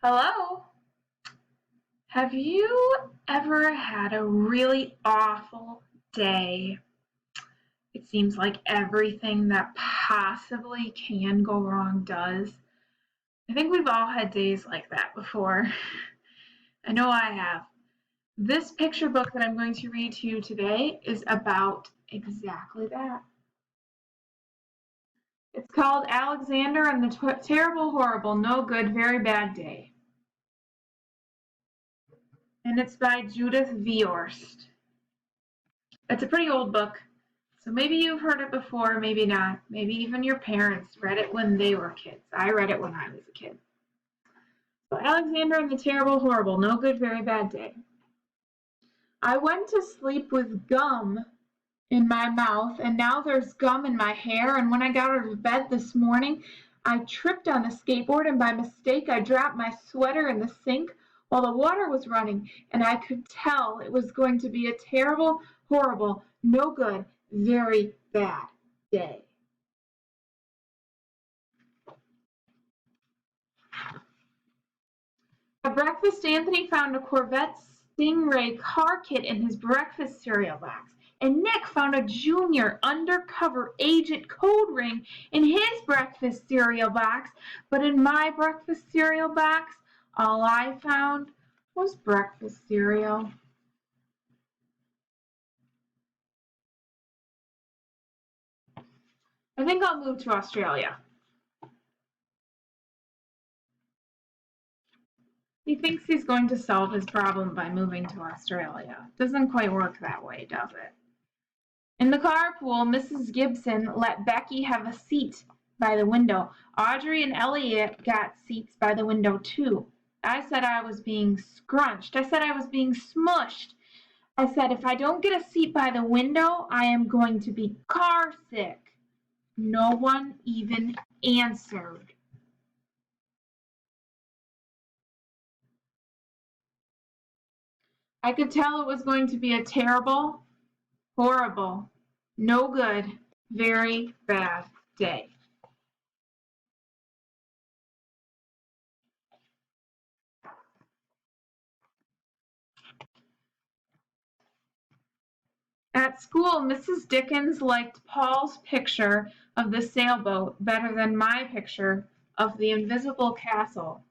Hello? Have you ever had a really awful day? It seems like everything that possibly can go wrong does. I think we've all had days like that before. I know I have. This picture book that I'm going to read to you today is about exactly that. It's called Alexander and the Terrible, Horrible, No Good, Very Bad Day. And it's by Judith Viorst. It's a pretty old book, so maybe you've heard it before, maybe not. Maybe even your parents read it when they were kids. I read it when I was a kid. So Alexander and the Terrible, Horrible, No Good, Very Bad Day. I went to sleep with gum in my mouth, and now there's gum in my hair, and when I got out of bed this morning, I tripped on the skateboard, and by mistake I dropped my sweater in the sink while the water was running, and I could tell it was going to be a terrible, horrible, no good, very bad day. At breakfast, Anthony found a Corvette Stingray car kit in his breakfast cereal box, and Nick found a junior undercover agent code ring in his breakfast cereal box, but in my breakfast cereal box, all I found was breakfast cereal. I think I'll move to Australia. He thinks he's going to solve his problem by moving to Australia. Doesn't quite work that way, does it? In the carpool, Mrs. Gibson let Becky have a seat by the window. Audrey and Elliot got seats by the window, too. I said I was being scrunched. I said I was being smushed. I said if I don't get a seat by the window, I am going to be car sick. No one even answered. I could tell it was going to be a terrible, horrible, no good, very bad day. At school, Mrs. Dickens liked Paul's picture of the sailboat better than my picture of the invisible castle.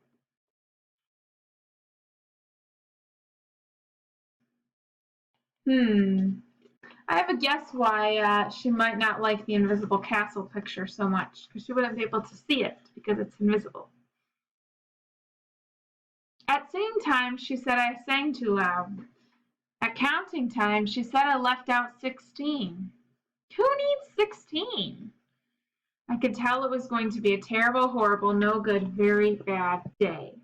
I have a guess why she might not like the invisible castle picture so much, because she wouldn't be able to see it because it's invisible. At singing time, she said I sang too loud. At counting time, she said I left out 16. Who needs 16? I could tell it was going to be a terrible, horrible, no good, very bad day.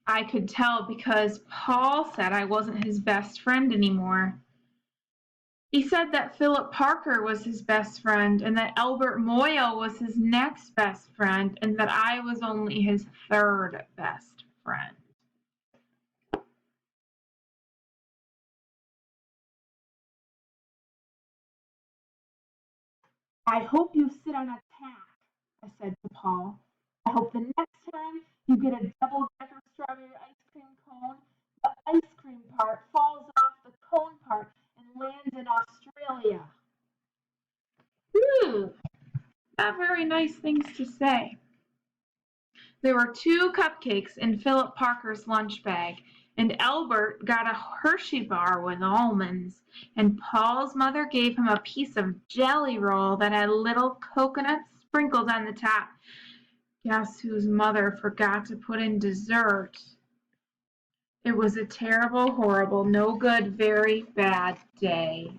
I could tell because Paul said I wasn't his best friend anymore. He said that Philip Parker was his best friend and that Albert Moyle was his next best friend and that I was only his third best friend. I hope you sit on a tack, I said to Paul. I hope the next time you get a double-decker strawberry ice cream cone, the ice cream part falls off the cone part and lands in Australia. Not very nice things to say. There were 2 cupcakes in Philip Parker's lunch bag, and Albert got a Hershey bar with almonds, and Paul's mother gave him a piece of jelly roll that had little coconuts sprinkled on the top. Guess whose mother forgot to put in dessert? It was a terrible, horrible, no good, very bad day.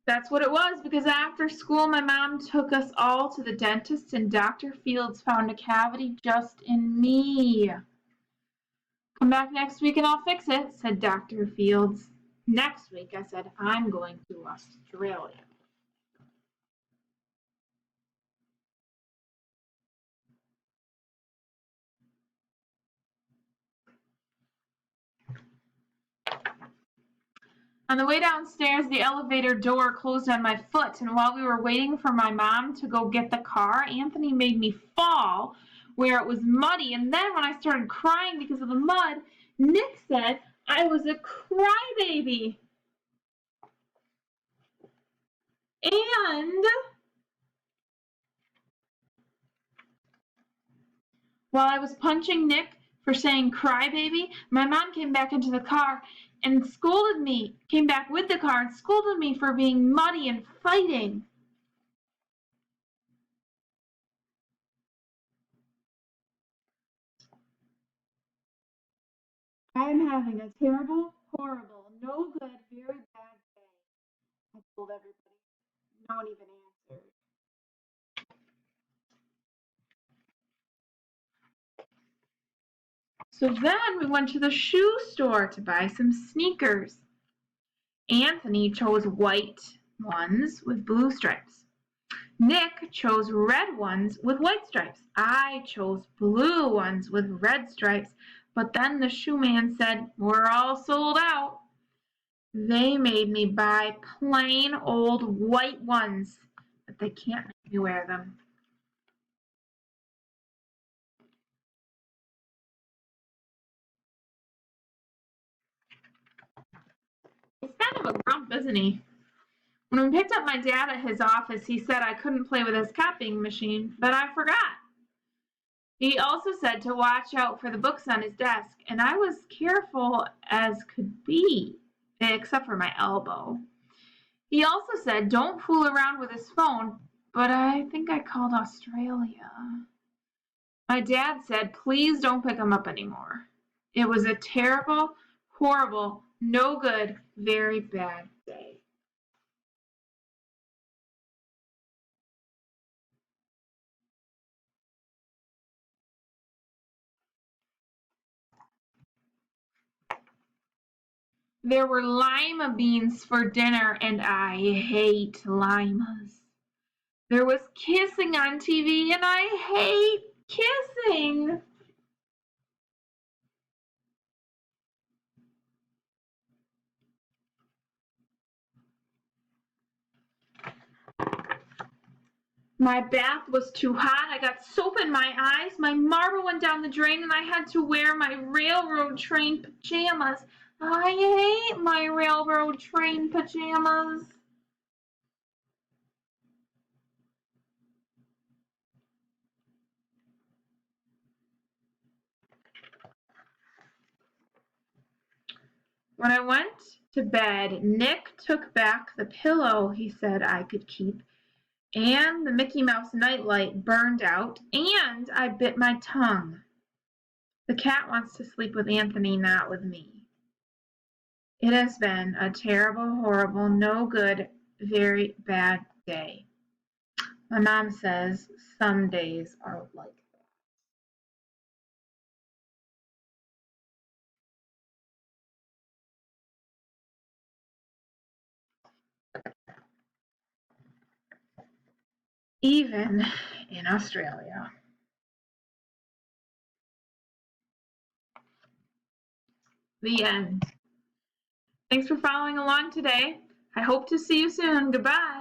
That's what it was, because after school my mom took us all to the dentist and Dr. Fields found a cavity just in me. Come back next week and I'll fix it, said Dr. Fields. Next week, I said, I'm going to Australia. On the way downstairs, the elevator door closed on my foot, and while we were waiting for my mom to go get the car, Anthony made me fall where it was muddy, and then when I started crying because of the mud, Nick said I was a crybaby. And while I was punching Nick for saying crybaby, my mom came back into the car and scolded me, came back with the car and scolded me for being muddy and fighting. I'm having a terrible, horrible, no good, very bad day, I told everybody. No one even answered. So then we went to the shoe store to buy some sneakers. Anthony chose white ones with blue stripes. Nick chose red ones with white stripes. I chose blue ones with red stripes, but then the shoe man said, we're all sold out. They made me buy plain old white ones, but they can't make me wear them. He's kind of a grump, isn't he? When we picked up my dad at his office, he said I couldn't play with his copying machine, but I forgot. He also said to watch out for the books on his desk, and I was careful as could be, except for my elbow. He also said don't fool around with his phone, but I think I called Australia. My dad said please don't pick him up anymore. It was a terrible, horrible, no good, very bad day. There were lima beans for dinner, and I hate limas. There was kissing on TV, and I hate kissing. My bath was too hot. I got soap in my eyes. My marble went down the drain, and I had to wear my railroad train pajamas. I hate my railroad train pajamas. When I went to bed, Nick took back the pillow he said I could keep, and the Mickey Mouse nightlight burned out, and I bit my tongue. The cat wants to sleep with Anthony, not with me. It has been a terrible, horrible, no good, very bad day. My mom says some days are like that. Even in Australia. The end. Thanks for following along today. I hope to see you soon. Goodbye.